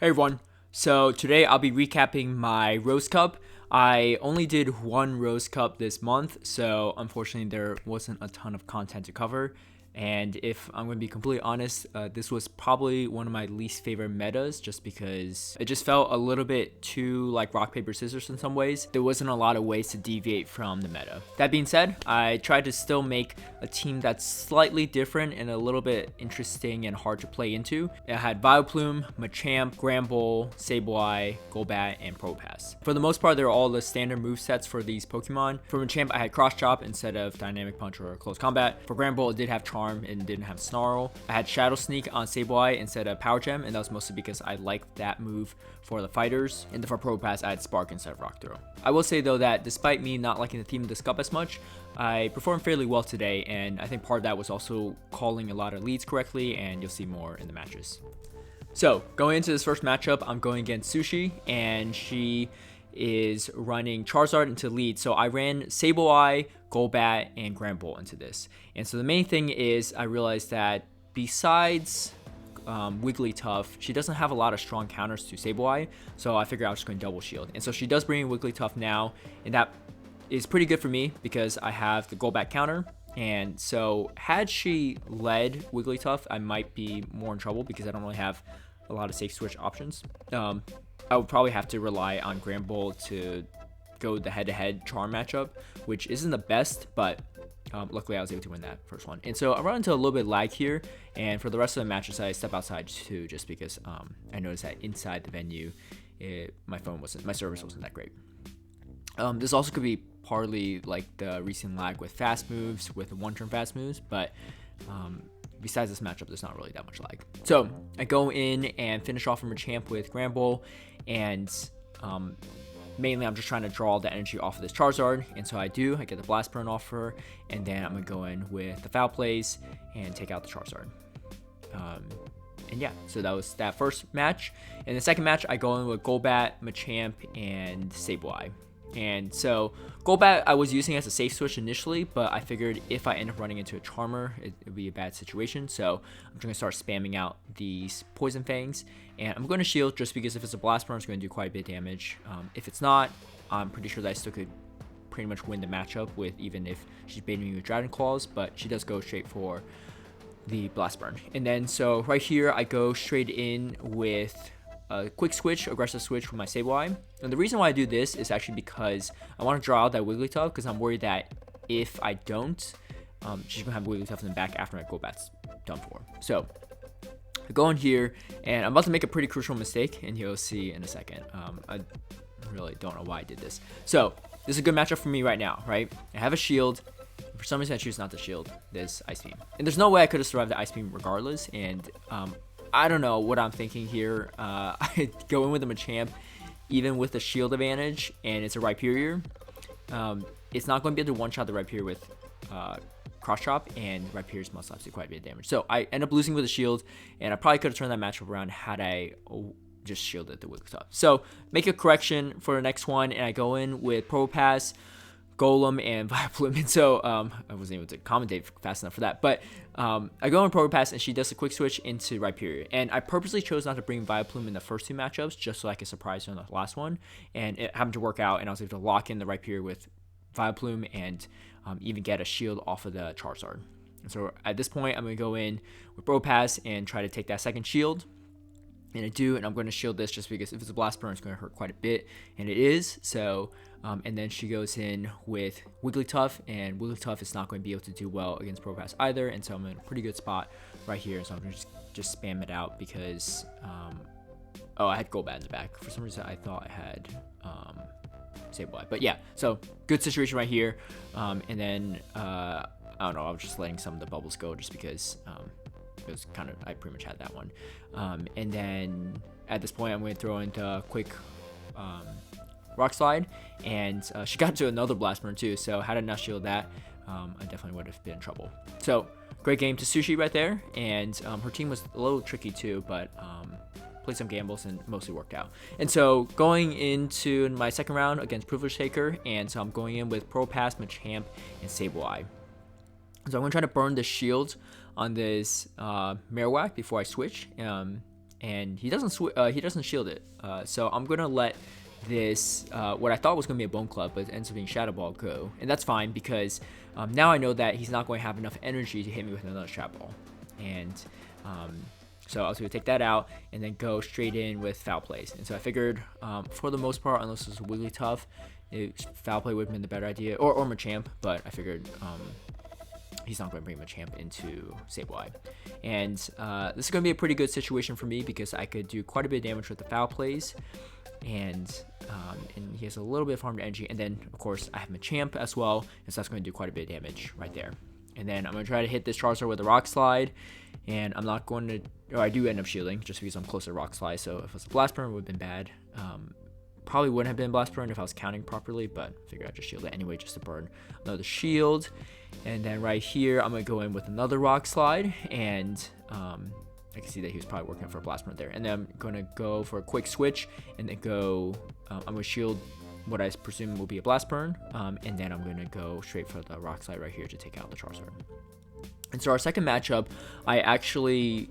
Hey everyone, so today I'll be recapping my Rose Cup. I only did one Rose Cup this month, so unfortunately there wasn't a ton of content to cover. And if I'm going to be completely honest, this was probably one of my least favorite metas just because it just felt a little bit too like rock, paper, scissors in some ways. There wasn't a lot of ways to deviate from the meta. That being said, I tried to still make a team that's slightly different and a little bit interesting and hard to play into. It had Vileplume, Machamp, Gramble, Sableye, Golbat, and Probopass. For the most part, they're all the standard movesets for these Pokemon. For Machamp, I had Cross Chop instead of Dynamic Punch or Close Combat. For Gramble, it did have Charm and didn't have Snarl. I had Shadow Sneak on Sableye instead of Power Gem, and that was mostly because I liked that move for the fighters. And for Probopass, I had Spark instead of Rock Throw. I will say though that despite me not liking the theme of this cup as much, I performed fairly well today, and I think part of that was also calling a lot of leads correctly, and you'll see more in the matches. So going into this first matchup, I'm going against Sushi, and she is running Charizard into lead. So I ran Sableye, Golbat, and Gramble into this. And so the main thing is I realized that besides Wigglytuff, she doesn't have a lot of strong counters to Sableye. So I figured I was just going to double shield. And so she does bring in Wigglytuff now, and that is pretty good for me because I have the Golbat counter. And so had she led Wigglytuff, I might be more in trouble because I don't really have a lot of safe switch options. I would probably have to rely on Gramble to go the head-to-head charm matchup, which isn't the best, but luckily I was able to win that first one. And so I run into a little bit of lag here, and for the rest of the matches I step outside too, just because I noticed that inside the venue my service wasn't that great. This also could be partly like the recent lag with fast moves, with one-turn fast moves, but besides this matchup, there's not really that much lag. So I go in and finish off from Machamp with Gramble, and mainly I'm just trying to draw the energy off of this Charizard, and so I do. I get the Blast Burn off her, and then I'm going to go in with the Foul Plays and take out the Charizard. And yeah, so that was that first match. In the second match, I go in with Golbat, Machamp, and Sableye. And so Golbat I was using as a safe switch initially, but I figured if I end up running into a Charmer, it would be a bad situation. So I'm just going to start spamming out these Poison Fangs. And I'm going to shield just because if it's a Blast Burn, it's going to do quite a bit of damage. If it's not, I'm pretty sure that I still could pretty much win the matchup with even if she's baiting me with Dragon Claws, but she does go straight for the Blast Burn. And then so right here, I go straight in with a quick switch, aggressive switch with my Sableye. And the reason why I do this is actually because I want to draw out that Wigglytuff, because I'm worried that if I don't, she's going to have Wigglytuff in the back after my Golbat's done for. So I go in here, and I'm about to make a pretty crucial mistake, and you'll see in a second. I really don't know why I did this. So this is a good matchup for me right now, right? I have a shield. For some reason, I choose not to shield this Ice Beam. And there's no way I could have survived the Ice Beam regardless, and I don't know what I'm thinking here. I go in with a Machamp, even with the shield advantage, and it's a Rhyperior. It's not going to be able to one-shot the Rhyperior with Cross Chop, and Rhyperior's must have to do quite a bit of damage. So I end up losing with a shield, and I probably could have turned that matchup around had I just shielded the Wigglytuff. So make a correction for the next one, and I go in with Probopass, Golem, and Vileplume. And so I wasn't able to commentate fast enough for that, but I go on Probopass, and she does a quick switch into Rhyperior. And I purposely chose not to bring Vileplume in the first two matchups just so I could surprise her in the last one, and it happened to work out, and I was able to lock in the Rhyperior with Vileplume and even get a shield off of the Charizard. And so at this point, I'm going to go in with Probopass and try to take that second shield. And I do, and I'm going to shield this just because if it's a Blast Burn, it's going to hurt quite a bit, and it is. So, and then she goes in with Wigglytuff, and Wigglytuff is not going to be able to do well against Probopass either, and so I'm in a pretty good spot right here. So I'm going to just spam it out because, oh, I had Golbat in the back. For some reason, I thought I had Sableye, but yeah, so good situation right here. And then, I don't know, I was just letting some of the bubbles go just because, it was kind of, I pretty much had that one. And then at this point, I'm going to throw into a quick Rock Slide, and she got to another Blast Burn too, so had I not shielded that, I definitely would have been in trouble. So great game to Sushi right there, and her team was a little tricky too, but played some gambles and mostly worked out. And so going into my second round against Privilege Taker, and so I'm going in with Probopass, Machamp, and Sableye. So I'm going to try to burn the shield on this Marowak before I switch. and he doesn't shield it. So I'm gonna let this what I thought was gonna be a Bone Club, but it ends up being Shadow Ball go, and that's fine because now I know that he's not going to have enough energy to hit me with another Shadow Ball, and so I was going to take that out and then go straight in with Foul Plays. And so I figured, for the most part, unless it was Wigglytuff, Foul Play would have been the better idea, or Machamp, but I figured he's not going to bring Machamp into Sableye. And this is going to be a pretty good situation for me because I could do quite a bit of damage with the Foul Plays, and he has a little bit of farmed energy. And then, of course, I have Machamp as well, and so that's going to do quite a bit of damage right there. And then I'm going to try to hit this Charizard with a Rock Slide, and I'm not going to, or I do end up shielding just because I'm close to Rock Slide. So if it was a Blast Burn, it would have been bad. Probably wouldn't have been Blast Burn if I was counting properly, but I figured I'd just shield it anyway just to burn another shield. And then right here, I'm going to go in with another Rock Slide, and I can see that he was probably working for a Blast Burn there. And then I'm going to go for a quick switch, and then go, I'm going to shield what I presume will be a Blast Burn, and then I'm going to go straight for the Rock Slide right here to take out the Charizard. And so our second matchup, I actually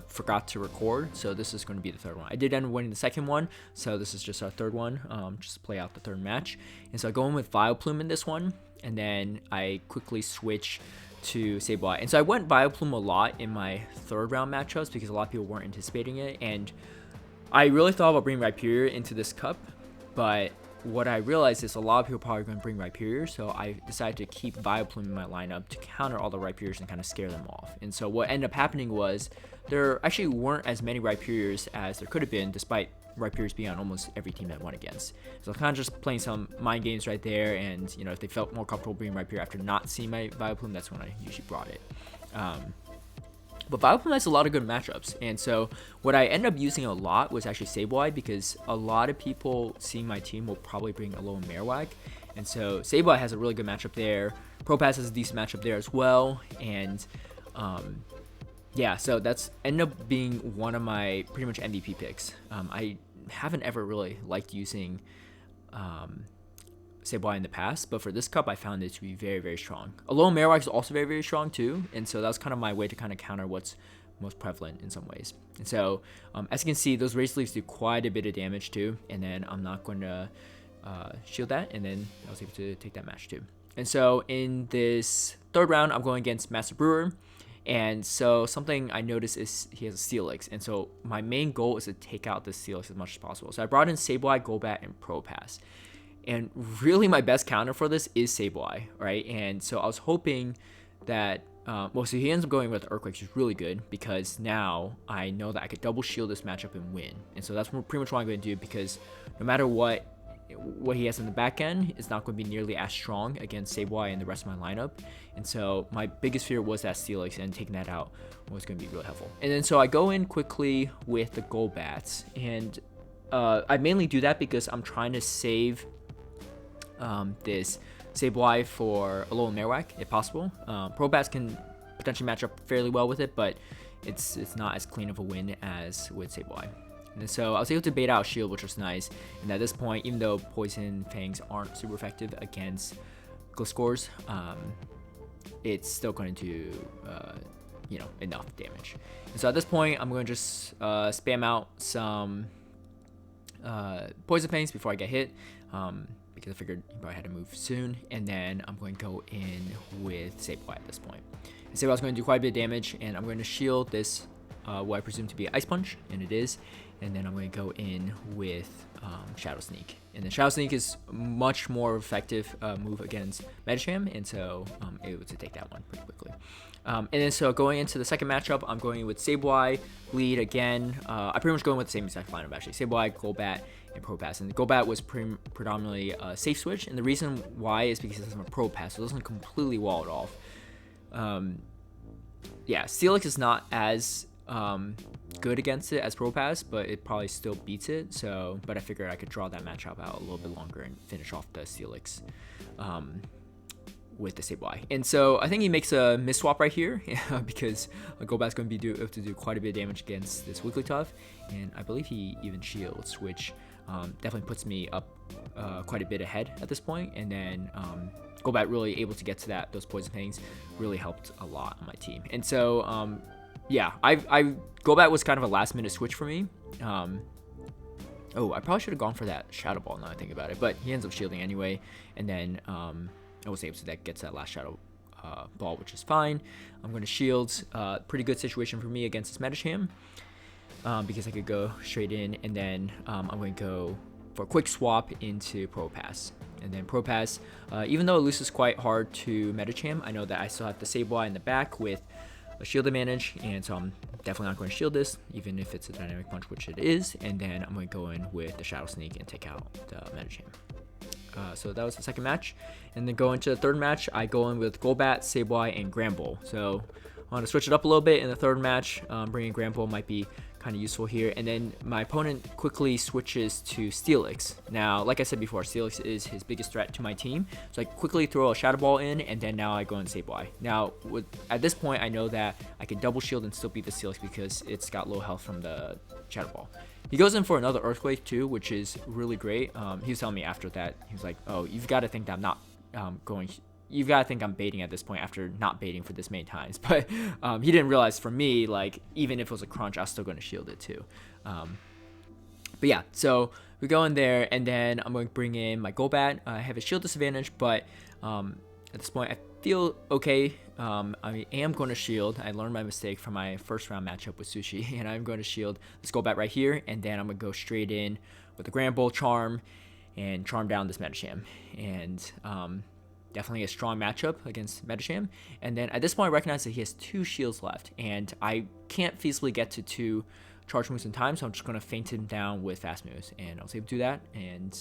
forgot to record, so this is going to be the third one. I did end up winning the second one, so this is just our third one, just to play out the third match. And so I go in with Vileplume in this one, and then I quickly switch to Sableye. And so I went Vileplume a lot in my third round matchups because a lot of people weren't anticipating it, and I really thought about bringing Rhyperior into this cup, but what I realized is a lot of people are probably going to bring Rhyperior, so I decided to keep Vileplume in my lineup to counter all the Rhyperiors and kind of scare them off. And so what ended up happening was there actually weren't as many Rhyperiors as there could have been, despite Rhyperiors being on almost every team that I won against. So I was kind of just playing some mind games right there, and if they felt more comfortable bringing Rhyperior after not seeing my Vileplume, that's when I usually brought it. But Vileplume has a lot of good matchups, and so what I ended up using a lot was actually Sableye, because a lot of people seeing my team will probably bring Alolan Marowak, and so Sableye has a really good matchup there. Propass has a decent matchup there as well, and yeah, so that's ended up being one of my pretty much MVP picks. I haven't ever really liked using Sableye in the past, but for this cup I found it to be very, very strong. Alolan Marowak is also very, very strong too, and so that was kind of my way to kind of counter what's most prevalent in some ways. And so as you can see, those Razor Leaves do quite a bit of damage too, and then I'm not going to shield that, and then I was able to take that match too. And so in this third round, I'm going against Master Brewer, and so something I noticed is he has a Steelix, and so my main goal is to take out the Steelix as much as possible. So I brought in Sableye, Golbat, and Propass. And really my best counter for this is Sableye, right? And so I was hoping that, so he ends up going with Earthquake, which is really good, because now I know that I could double shield this matchup and win. And so that's pretty much what I'm going to do, because no matter what he has in the back end, it's not going to be nearly as strong against Sableye and the rest of my lineup. And so my biggest fear was that Steelix, and taking that out was going to be really helpful. And then so I go in quickly with the Golbats, and I mainly do that because I'm trying to save this Sableye for Alolan Marowak if possible. Propass can potentially match up fairly well with it, but it's not as clean of a win as with Sableye. And so I was able to bait out Shield, which was nice. And at this point, even though Poison Fangs aren't super effective against Gliscors, it's still going to do enough damage. And so at this point, I'm going to just spam out some Poison Fangs before I get hit. Because I figured he probably had to move soon, and then I'm going to go in with Sableye at this point. And Sableye's going to do quite a bit of damage, and I'm going to shield this, what I presume to be Ice Punch, and it is, and then I'm going to go in with Shadow Sneak. And then Shadow Sneak is much more effective move against Medicham, and so I'm able to take that one pretty quickly. And then so going into the second matchup, I'm going with Sableye, lead again. I pretty much going with the same exact lineup actually. Sableye, Golbat, and Propass. And the Golbat was predominantly a safe switch, and the reason why is because it doesn't have a Propass, so it doesn't completely wall it off. Yeah, Steelix is not as good against it as Propass, but it probably still beats it. So, but I figured I could draw that matchup out a little bit longer and finish off the Steelix with the Sableye. And so I think he makes a miss swap right here because Golbat's going to be able to do quite a bit of damage against this Wigglytuff, and I believe he even shields, which definitely puts me up quite a bit ahead at this point. And then Golbat really able to get to those Poison Fangs really helped a lot on my team. And so yeah, I Golbat was kind of a last minute switch for me. Oh, I probably should have gone for that Shadow Ball now I think about it, but he ends up shielding anyway, and then I was able to get that that last Shadow Ball, which is fine. I'm going to shield. Pretty good situation for me against this Medicham, because I could go straight in, and then I'm going to go for a quick swap into Propass. And then Propass, even though it loses quite hard to Medicham, I know that I still have the Sableye in the back with a shield advantage, and so I'm definitely not going to shield this, even if it's a dynamic punch, which it is. And then I'm going to go in with the Shadow Sneak and take out the Medicham. So that was the second match. And then going to the third match, I go in with Golbat, Sableye, and Granbull. So I want to switch it up a little bit in the third match. Bringing Granbull might be kind of useful here. And then my opponent quickly switches to Steelix. Now, like I said before, Steelix is his biggest threat to my team. So I quickly throw a Shadow Ball in, and then now I go in Sableye. Now, at this point, I know that I can double shield and still beat the Steelix because it's got low health from the Shadow Ball. He goes in for another Earthquake too, which is really great. He was telling me after that, he was like, oh, you've got to think that I'm not you've got to think I'm baiting at this point after not baiting for this many times. But he didn't realize for me, like, even if it was a crunch, I was still going to shield it too. But yeah, so we go in there, and then I'm going to bring in my Golbat. I have a shield disadvantage, but at this point, I feel okay. I am going to shield. I learned my mistake from my first round matchup with Sushi, and I'm going to shield this Golbat right here, and then I'm going to go straight in with the Granbull Charm and charm down this Medicham. And definitely a strong matchup against Medicham. And then at this point, I recognize that he has 2 shields left, and I can't feasibly get to 2 charge moves in time, so I'm just going to feint him down with fast moves, and I was able to do that, and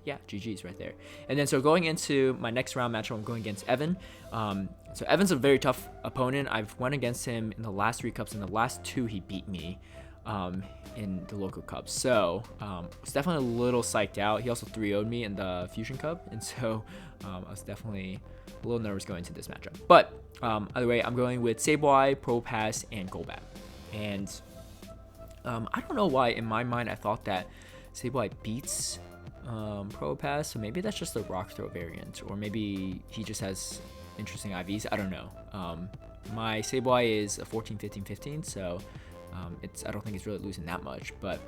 yeah, GG's right there. And then so going into my next round matchup, I'm going against Evan. So Evan's a very tough opponent. I've went against him in the last 3 cups, and the last 2 he beat me in the local cup. So I was definitely a little psyched out. He also 3-0'd me in the Fusion Cup, and so I was definitely a little nervous going into this matchup. But either way, I'm going with Sableye, Propass, and Golbat. And I don't know why in my mind I thought that Sableye beats Propass, so maybe that's just the Rock Throw variant, or maybe he just has interesting IVs. I don't know. My Sableye is a 14, 15, 15, so I don't think it's really losing that much. But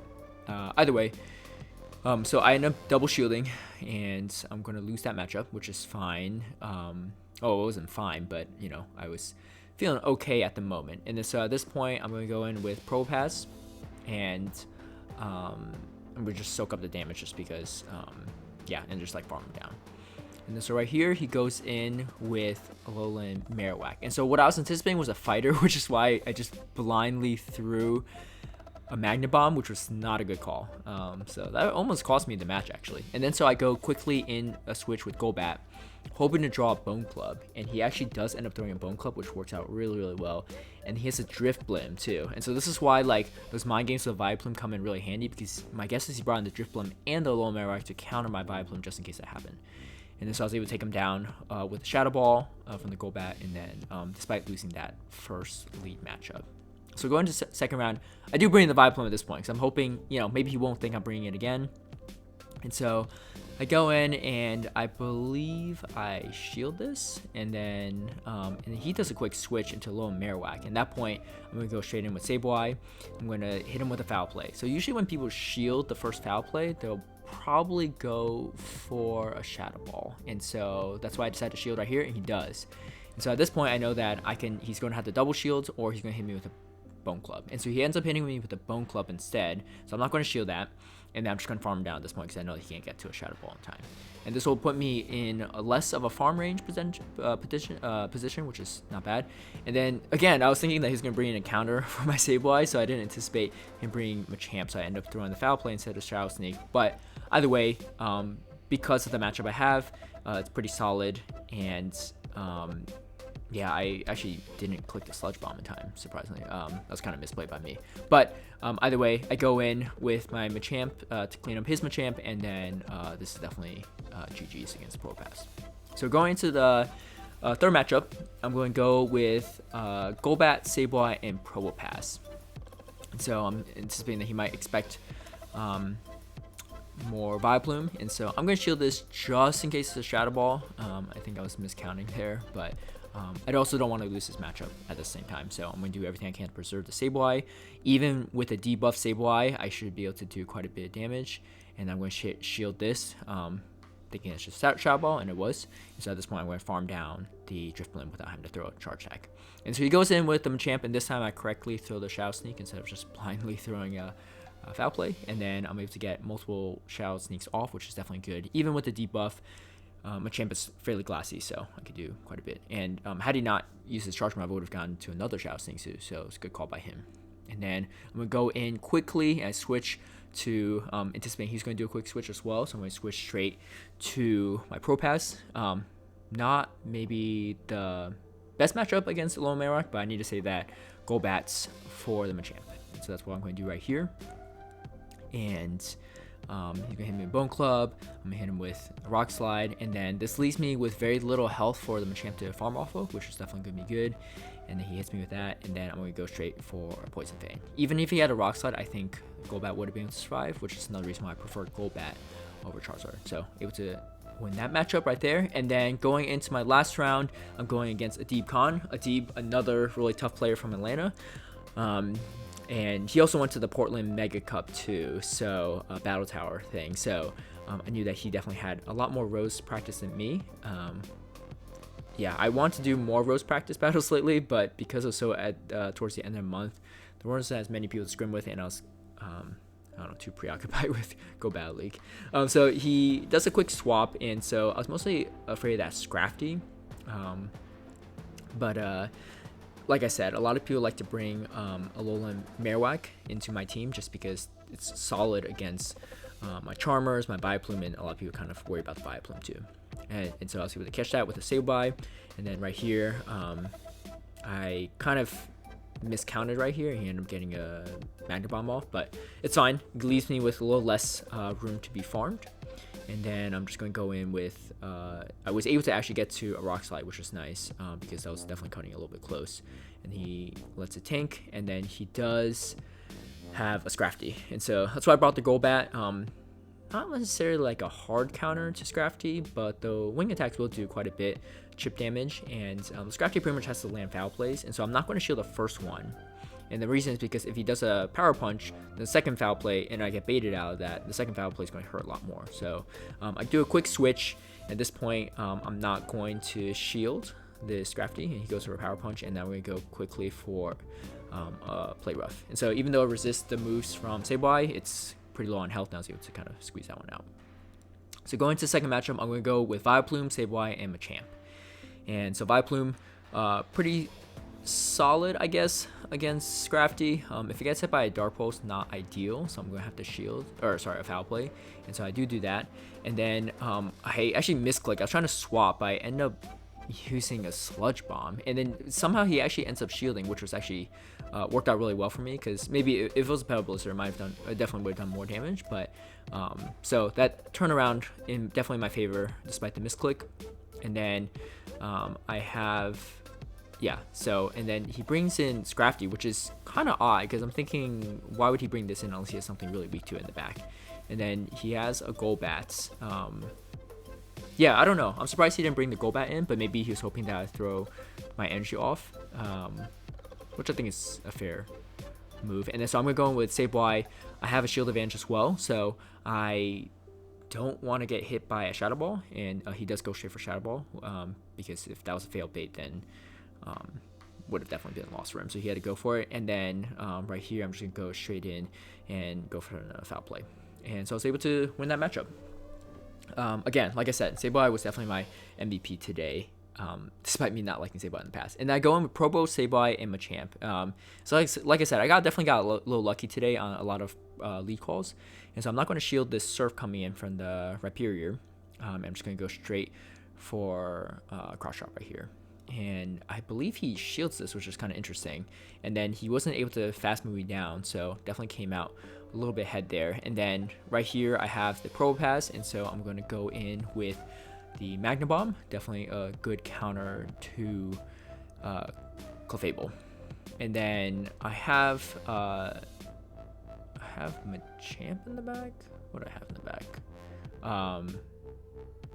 either way, so I end up double shielding, and I'm going to lose that matchup, which is fine. It wasn't fine, but, you know, I was feeling okay at the moment. And so at this point, I'm going to go in with Propass, and we just soak up the damage just because, yeah, and just like farm him down. And then so right here, he goes in with Alolan Marowak. And so what I was anticipating was a fighter, which is why I just blindly threw a Magna Bomb, which was not a good call. So that almost cost me the match, actually. And then so I go quickly in a switch with Golbat, hoping to draw a Bone Club. And he actually does end up throwing a Bone Club, which works out really, really well. And he has a Drifblim too. And so this is why, like, those mind games with Vileplume come in really handy, because my guess is he brought in the Drifblim and the Alolan Marowak to counter my Vileplume just in case that happened. And then so I was able to take him down with a Shadow Ball from the Golbat, and then despite losing that first lead matchup. So going to second round, I do bring in the Vileplume at this point, because I'm hoping, you know, maybe he won't think I'm bringing it again. And so I go in, and I believe I shield this, and then he does a quick switch into Alolan Marowak. And at that point, I'm going to go straight in with Sableye. I'm going to hit him with a Foul Play. So usually when people shield the first Foul Play, they'll probably go for a Shadow Ball, and so that's why I decided to shield right here, and he does. And so at this point, I know that he's going to have the double shields, or he's going to hit me with a Bone Club. And so he ends up hitting me with a Bone Club instead, so I'm not going to shield that, and then I'm just going to farm him down at this point because I know he can't get to a Shadow Ball in time. And this will put me in a less of a farm range position, which is not bad. And then again, I was thinking that he's going to bring in a counter for my Sableye, so I didn't anticipate him bringing Machamp, so I ended up throwing the Foul Play instead of Shadow Sneak. But either way, because of the matchup I have, it's pretty solid, and yeah, I actually didn't click the Sludge Bomb in time, surprisingly. That was kind of misplayed by me. But either way, I go in with my Machamp to clean up his Machamp, and then this is definitely GG's against Propass. So going into the third matchup, I'm going to go with Golbat, Sableye, and Propass. So I'm anticipating that he might expect more Vileplume, and so I'm going to shield this just in case it's a Shadow Ball. I think I was miscounting there, but I also don't want to lose this matchup at the same time, so I'm going to do everything I can to preserve the Sableye. Even with a debuff Sableye, I should be able to do quite a bit of damage, and I'm going to shield this, thinking it's just Shadow Ball, and it was. And so at this point, I'm going to farm down the Drifblim without having to throw a charge attack. And so he goes in with the Machamp, and this time I correctly throw the Shadow Sneak instead of just blindly throwing a Foul Play, and then I'm able to get multiple Shadow Sneaks off, which is definitely good. Even with the debuff, Machamp is fairly glassy, so I could do quite a bit. And had he not used his Charge Move, I would have gone to another Shadow Sneak too, so it's a good call by him. And then I'm going to go in quickly and switch to anticipating he's going to do a quick switch as well, so I'm going to switch straight to my Propass. Not maybe the best matchup against Alolan Marowak, but I need to say that Golbats for the Machamp. So that's what I'm going to do right here. And he's going to hit me with Bone Club, I'm going to hit him with a Rock Slide, and then this leaves me with very little health for the Machamp to farm off of, which is definitely going to be good. And then he hits me with that, and then I'm going to go straight for a Poison Fang. Even if he had a Rock Slide, I think Golbat would have been able to survive, which is another reason why I prefer Golbat over Charizard. So able to win that matchup right there. And then going into my last round, I'm going against Adib Khan. Adib, another really tough player from Atlanta. And he also went to the Portland Mega Cup too, so a Battle Tower thing. So I knew that he definitely had a lot more Rose practice than me. Yeah, I want to do more Rose practice battles lately, but because it was so towards the end of the month, there weren't as many people to scrim with, and I was I don't know, too preoccupied with Go Battle League. So he does a quick swap, and so I was mostly afraid that Crafty. But like I said, a lot of people like to bring Alolan Marowak into my team just because it's solid against my Charmers, my Vileplume, and a lot of people kind of worry about the Vileplume too. And so I was able to catch that with a Sableye. And then right here, I kind of miscounted right here. He ended up getting a Magnet Bomb off, but it's fine. It leaves me with a little less room to be farmed. And then I'm just going to go in with, I was able to actually get to a Rock Slide, which was nice, because I was definitely cutting a little bit close. And he lets it tank, and then he does have a Scrafty. And so that's why I brought the Golbat. Not necessarily like a hard counter to Scrafty, but the wing attacks will do quite a bit chip damage, and Scrafty pretty much has to land Foul Plays, and so I'm not going to shield the first one. And the reason is because if he does a Power Punch, the second Foul Play, and I get baited out of that, the second Foul Play is going to hurt a lot more. So I do a quick switch. At this point, I'm not going to shield the Scrafty, and he goes for a Power Punch, and now we're going to go quickly for Play Rough. And so even though it resists the moves from Sableye, it's pretty low on health now, so able to kind of squeeze that one out. So going to the second matchup, I'm going to go with Vileplume, Sableye, and Machamp. And so Vileplume, pretty solid, I guess, against Scrafty. If it gets hit by a Dark Pulse, not ideal, so I'm going to have to shield, or sorry, a Foul Play. And so I do that. And then I actually misclick. I was trying to swap, but I end up using a Sludge Bomb. And then somehow he actually ends up shielding, which was actually worked out really well for me, because maybe if it was a Pebble Blizzard, I definitely would have done more damage. But so that turnaround in definitely my favor, despite the misclick. And then I have, yeah, so, and then he brings in Scrafty, which is kind of odd, because I'm thinking, why would he bring this in unless he has something really weak to it in the back? And then he has a Golbat. Yeah, I don't know. I'm surprised he didn't bring the Golbat in, but maybe he was hoping that I'd throw my energy off, which I think is a fair move. And then so I'm going to go in with Sableye. I have a shield advantage as well, so I don't want to get hit by a Shadow Ball, and he does go straight for Shadow Ball, because if that was a failed bait, then would have definitely been a loss for him, so he had to go for it. And then right here, I'm just going to go straight in and go for a Foul Play. And so I was able to win that matchup. Again, like I said, Sableye was definitely my MVP today, despite me not liking Sableye in the past. And I go in with Probo, Sableye, and Machamp. So like I said, I definitely got a little lucky today on a lot of lead calls. And so I'm not going to shield this Surf coming in from the Rhyperior. I'm just going to go straight for Cross Chop right here. And I believe he shields this, which is kind of interesting. And then he wasn't able to fast move me down, so definitely came out a little bit ahead there. And then right here I have the Probopass, and so I'm going to go in with the Magna Bomb. Definitely a good counter to Clefable. And then I have Machamp in the back. What do I have in the back?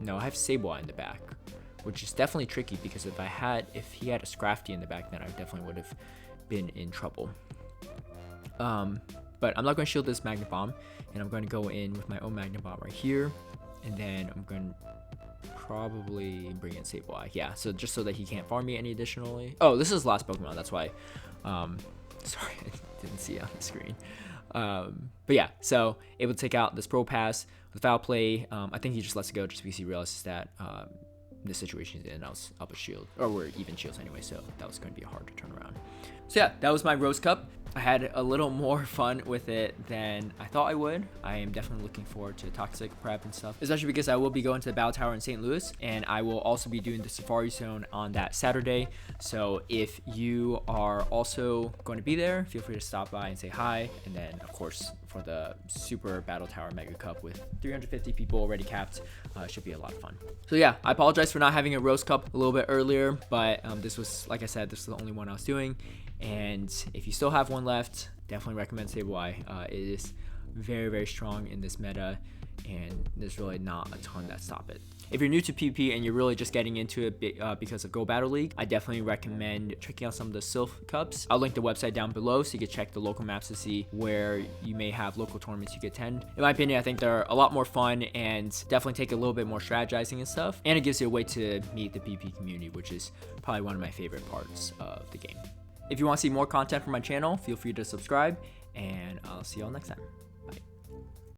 No, I have Sableye in the back. which is definitely tricky because if he had a crafty in the back, then I definitely would have been in trouble. But I'm not going to shield this Magnet Bomb, and I'm going to go in with my own Magnet Bomb right here, and then I'm going to probably bring in Sableye. Yeah, so just so that he can't farm me any additionally. Oh, this is the last Pokemon, that's why. Sorry, I didn't see it on the screen. But yeah, so able to take out this Pro Pass with Foul Play. I think he just lets it go just because he realizes that the situation is in. I was up a shield, or we're even shields anyway, so that was going to be hard to turn around. So yeah, that was my Rose Cup. I had a little more fun with it than I thought I would. I am definitely looking forward to Toxic Prep and stuff, especially because I will be going to the Battle Tower in St. Louis, and I will also be doing the Safari Zone on that Saturday. So if you are also going to be there, feel free to stop by and say hi. And then, of course, for the Super Battle Tower Mega Cup with 350 people already capped, should be a lot of fun. So yeah, I apologize for not having a Rose Cup a little bit earlier, but this was, like I said, this is the only one I was doing. And if you still have one left, definitely recommend Sableye. It is very, very strong in this meta, and there's really not a ton that stop it. If you're new to PvP and you're really just getting into it because of Go Battle League, I definitely recommend checking out some of the Sylph Cups. I'll link the website down below so you can check the local maps to see where you may have local tournaments you could attend. In my opinion, I think they're a lot more fun and definitely take a little bit more strategizing and stuff. And it gives you a way to meet the PvP community, which is probably one of my favorite parts of the game. If you want to see more content from my channel, feel free to subscribe, and I'll see y'all next time.